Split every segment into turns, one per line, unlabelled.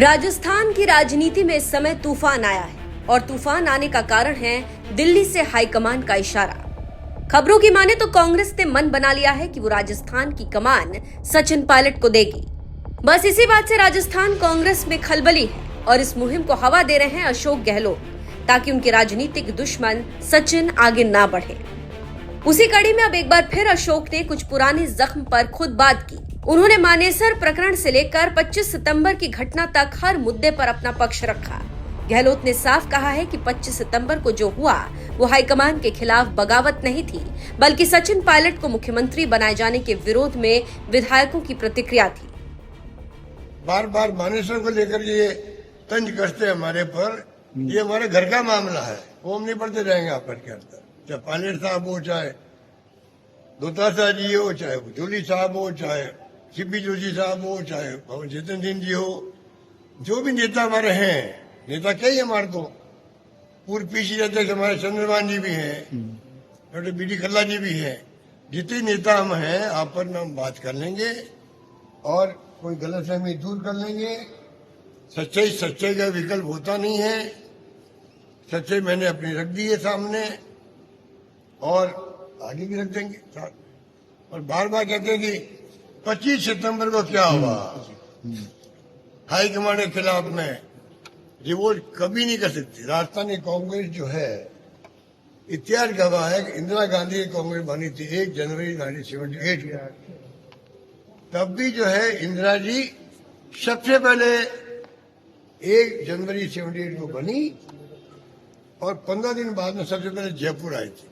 राजस्थान की राजनीति में इस समय तूफान आया है और तूफान आने का कारण है दिल्ली से हाईकमान का इशारा। खबरों की माने तो कांग्रेस ने मन बना लिया है कि वो राजस्थान की कमान सचिन पायलट को देगी। बस इसी बात से राजस्थान कांग्रेस में खलबली है और इस मुहिम को हवा दे रहे हैं अशोक गहलोत, ताकि उनके राजनीतिक दुश्मन सचिन आगे ना बढ़े। उसी कड़ी में अब एक बार फिर अशोक ने कुछ पुराने जख्म पर खुद बात की। उन्होंने मानेसर प्रकरण से लेकर 25 सितंबर की घटना तक हर मुद्दे पर अपना पक्ष रखा। गहलोत ने साफ कहा है कि 25 सितंबर को जो हुआ वो हाईकमान के खिलाफ बगावत नहीं थी, बल्कि सचिन पायलट को मुख्यमंत्री बनाए जाने के विरोध में विधायकों की प्रतिक्रिया थी।
बार बार मानेसर को लेकर ये तंज कसते हमारे पर, ये हमारे घर का मामला है, वो हम नहीं पढ़ते रहेंगे आप के अंदर। चाहे पायलट साहब हो, चाहे दोतासा जी हो, चाहे जोली साहब हो, चाहे सीपी जोशी साहब हो, चाहे पवन चेतन सिंह जी हो, जो भी नेता हमारे हैं, नेता क्या ही हमारे को पूर्व पीसी अध्यक्ष हमारे चंद्रमान जी भी हैं, डॉक्टर बी डी कल्ला जी भी हैं। जितने नेता हम हैं आपस में हम बात कर लेंगे और कोई गलतफहमी दूर कर लेंगे। सच्चाई का विकल्प होता नहीं है। सच्चाई मैंने अपनी रख दी है सामने और आगे भी रख देंगे साथ। और बार बार कहते हैं कि 25 सितंबर को क्या हुआ, हाईकमान के खिलाफ में रिवोल्ट कभी नहीं कर सकती। राजस्थानी कांग्रेस जो है, इतिहास गवाह है कि इंदिरा गांधी की कांग्रेस बनी थी 1 जनवरी 1978 में। तब भी जो है इंदिरा जी सबसे पहले 1 जनवरी 78 को बनी और 15 दिन बाद में सबसे पहले जयपुर आई थी।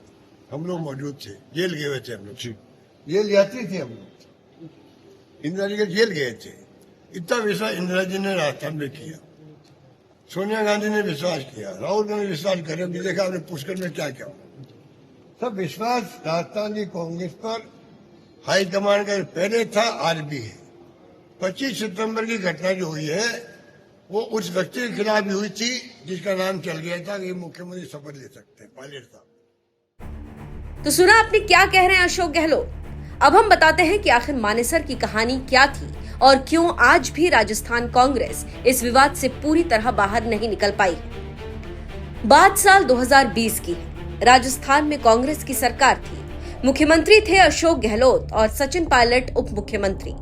हम लोग मौजूद थे, जेल गए हुए थे हम लोग, जेल यात्री थे हम लोग, इंदिरा जी के जेल गए थे। इतना विश्वास इंदिरा जी ने राजस्थान में किया, सोनिया गांधी ने विश्वास किया, राहुल गांधी ने विश्वास करे। भी देखा आपने पुष्कर में क्या क्या, सब विश्वास राजस्थान की कांग्रेस पर हाईकमान का पहले था, आज भी है। 25 सितंबर की घटना जो हुई है वो उस व्यक्ति के खिलाफ भी हुई थी जिसका नाम चल गया था कि मुख्यमंत्री शपथ ले सकते हैं, पायलट साहब।
तो सुना आपने क्या कह रहे हैं अशोक गहलोत। अब हम बताते हैं कि आखिर मानेसर की कहानी क्या थी और क्यों आज भी राजस्थान कांग्रेस इस विवाद से पूरी तरह बाहर नहीं निकल पाई। बात साल 2020 की है। राजस्थान में कांग्रेस की सरकार थी, मुख्यमंत्री थे अशोक गहलोत और सचिन पायलट उप मुख्यमंत्री।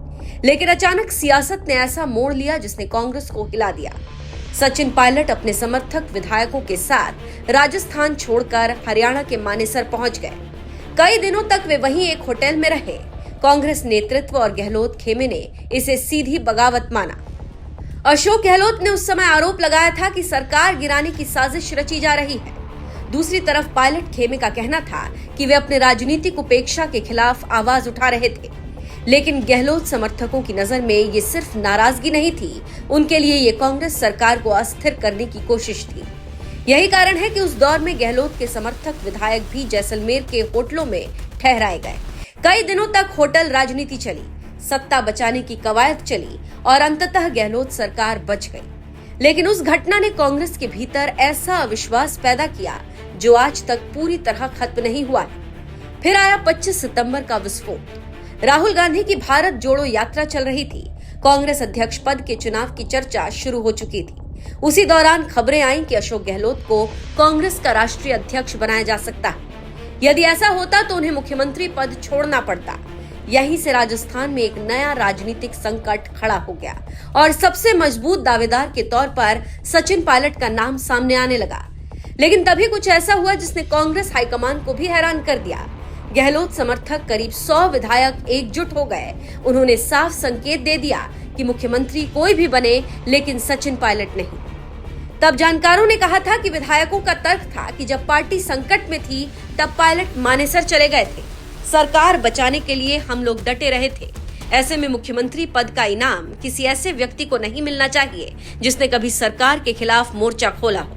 लेकिन अचानक सियासत ने ऐसा मोड़ लिया जिसने कांग्रेस को हिला दिया। सचिन पायलट अपने समर्थक विधायकों के साथ राजस्थान छोड़कर हरियाणा के मानेसर पहुंच गए। कई दिनों तक वे वहीं एक होटल में रहे। कांग्रेस नेतृत्व और गहलोत खेमे ने इसे सीधी बगावत माना। अशोक गहलोत ने उस समय आरोप लगाया था कि सरकार गिराने की साजिश रची जा रही है। दूसरी तरफ पायलट खेमे का कहना था कि वे अपने राजनीतिक उपेक्षा के खिलाफ आवाज उठा रहे थे। लेकिन गहलोत समर्थकों की नजर में ये सिर्फ नाराजगी नहीं थी, उनके लिए ये कांग्रेस सरकार को अस्थिर करने की कोशिश थी। यही कारण है कि उस दौर में गहलोत के समर्थक विधायक भी जैसलमेर के होटलों में ठहराए गए। कई दिनों तक होटल राजनीति चली, सत्ता बचाने की कवायद चली और अंततः गहलोत सरकार बच गई। लेकिन उस घटना ने कांग्रेस के भीतर ऐसा अविश्वास पैदा किया जो आज तक पूरी तरह खत्म नहीं हुआ है। फिर आया 25 सितंबर का विस्फोट। राहुल गांधी की भारत जोड़ो यात्रा चल रही थी। कांग्रेस अध्यक्ष पद के चुनाव की चर्चा शुरू हो चुकी थी। उसी दौरान खबरें आईं कि अशोक गहलोत को कांग्रेस का राष्ट्रीय अध्यक्ष बनाया जा सकता है। यदि ऐसा होता तो उन्हें मुख्यमंत्री पद छोड़ना पड़ता। यहीं से राजस्थान में एक नया राजनीतिक संकट खड़ा हो गया और सबसे मजबूत दावेदार के तौर पर सचिन पायलट का नाम सामने आने लगा। लेकिन तभी कुछ ऐसा हुआ जिसने कांग्रेस हाईकमान को भी हैरान कर दिया। गहलोत समर्थक करीब 100 विधायक एकजुट हो गए। उन्होंने साफ संकेत दे दिया कि मुख्यमंत्री कोई भी बने, लेकिन सचिन पायलट नहीं। तब जानकारों ने कहा था कि विधायकों का तर्क था कि जब पार्टी संकट में थी तब पायलट मानेसर चले गए थे। सरकार बचाने के लिए हम लोग डटे रहे थे। ऐसे में मुख्यमंत्री पद का इनाम किसी ऐसे व्यक्ति को नहीं मिलना चाहिए जिसने कभी सरकार के खिलाफ मोर्चा खोला हो।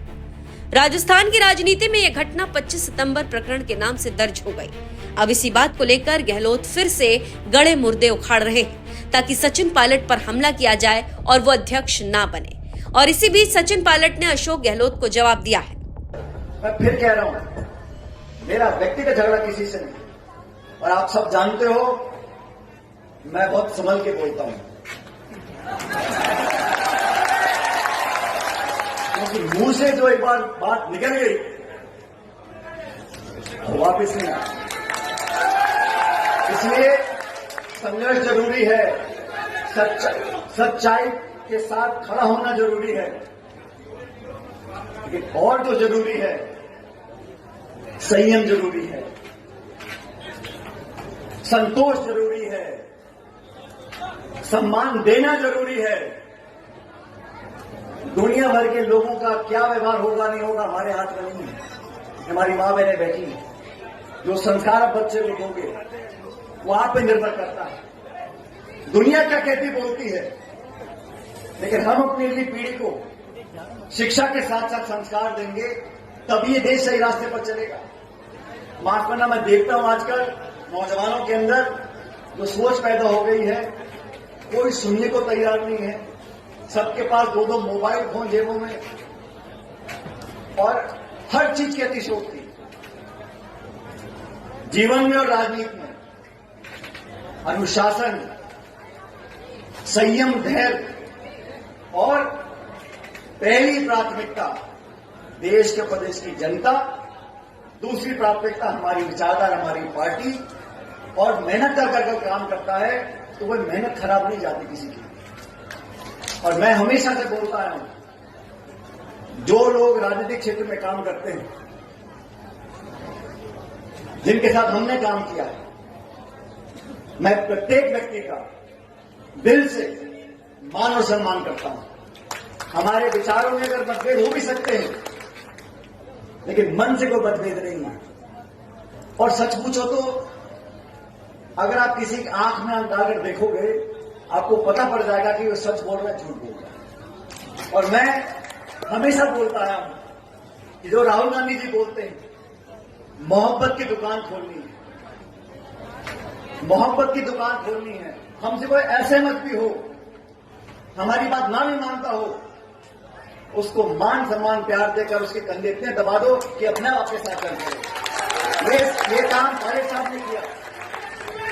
राजस्थान की राजनीति में यह घटना 25 सितंबर प्रकरण के नाम से दर्ज हो गई। अब इसी बात को लेकर गहलोत फिर से गड़े मुर्दे उखाड़ रहे हैं ताकि सचिन पायलट पर हमला किया जाए और वो अध्यक्ष ना बने। और इसी बीच सचिन पायलट ने अशोक गहलोत को जवाब दिया है।
मैं फिर कह रहा हूं, मेरा व्यक्तिगत झगड़ा किसी से नहीं और आप सब जानते हो मैं बहुत संभल के बोलता हूं। क्योंकि मुंह से जो एक बार बात निकल गई वो वापस नहीं आ। इसलिए संघर्ष जरूरी है, सच्चाई के साथ खड़ा होना जरूरी है, लेकिन और जो जरूरी है संयम जरूरी है, संतोष जरूरी है, सम्मान देना जरूरी है। दुनिया भर के लोगों का क्या व्यवहार होगा नहीं होगा हमारे हाथ में नहीं है। हमारी मां बहनें बैठी हैं, जो संस्कार आप बच्चे को दोगे वो आप पे निर्भर करता है। दुनिया क्या कहती बोलती है, लेकिन हम अपनी अगली पीढ़ी को शिक्षा के साथ साथ संस्कार देंगे, तभी ये देश सही रास्ते पर चलेगा। माफ करना, मैं देखता हूं आजकल नौजवानों के अंदर जो सोच पैदा हो गई है, कोई सुनने को तैयार नहीं है। सबके पास दो दो मोबाइल फोन जेबों में और हर चीज की अतिशयोक्ति जीवन में और राजनीति में। अनुशासन, संयम, धैर्य और पहली प्राथमिकता देश के प्रदेश की जनता, दूसरी प्राथमिकता हमारी विचारधारा, हमारी पार्टी। और मेहनत कर काम करता है तो वह मेहनत खराब नहीं जाती किसी की। और मैं हमेशा से बोलता हूं, जो लोग राजनीतिक क्षेत्र में काम करते हैं, जिनके साथ हमने काम किया है, मैं प्रत्येक व्यक्ति का दिल से मान और सम्मान करता हूं। हमारे विचारों में अगर मतभेद हो भी सकते हैं, लेकिन मन से कोई मतभेद नहीं है। और सच पूछो तो अगर आप किसी की आंख में आंख डालकर देखोगे, आपको पता पड़ जाएगा कि वो सच बोल रहा है, झूठ बोल रहा है। और मैं हमेशा बोलता हूं कि जो राहुल गांधी जी बोलते हैं, मोहब्बत की दुकान खोलनी है, मोहब्बत की दुकान खोलनी है। हमसे कोई ऐसे मत भी हो, हमारी बात ना भी मानता हो, उसको मान सम्मान प्यार देकर उसके कंधे इतने दबा दो कि अपने आप के साथ चल जाए। ये काम हमारे साथ ने किया।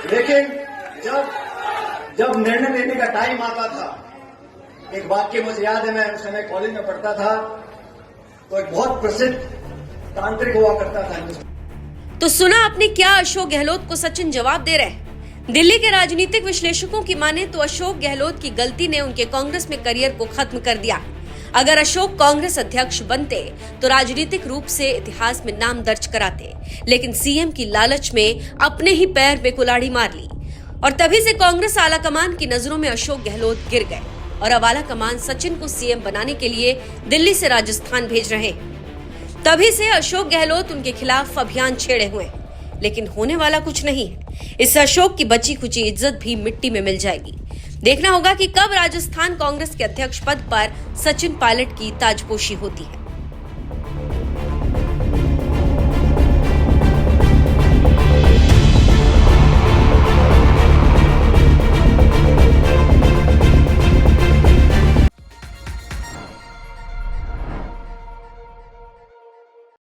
लेकिन जब निर्णय लेने का टाइम आता था, एक वाक्य मुझे याद है, मैं उस समय कॉलेज में पढ़ता था, तो एक बहुत प्रसिद्ध तांत्रिक हुआ करता था।
तो सुना आपने क्या अशोक गहलोत को सचिन जवाब दे रहे हैं। दिल्ली के राजनीतिक विश्लेषकों की माने तो अशोक गहलोत की गलती ने उनके कांग्रेस में करियर को खत्म कर दिया। अगर अशोक कांग्रेस अध्यक्ष बनते तो राजनीतिक रूप से इतिहास में नाम दर्ज कराते, लेकिन सीएम की लालच में अपने ही पैर पे कुल्हाड़ी मार ली और तभी से कांग्रेस आलाकमान की नजरों में अशोक गहलोत गिर गए और अब आलाकमान सचिन को सीएम बनाने के लिए दिल्ली से राजस्थान भेज रहे हैं। तभी से अशोक गहलोत उनके खिलाफ अभियान छेड़े हुए हैं, लेकिन होने वाला कुछ नहीं है। इससे अशोक की बची खुची इज्जत भी मिट्टी में मिल जाएगी। देखना होगा कि कब राजस्थान कांग्रेस के अध्यक्ष पद पर सचिन पायलट की ताजपोशी होती है।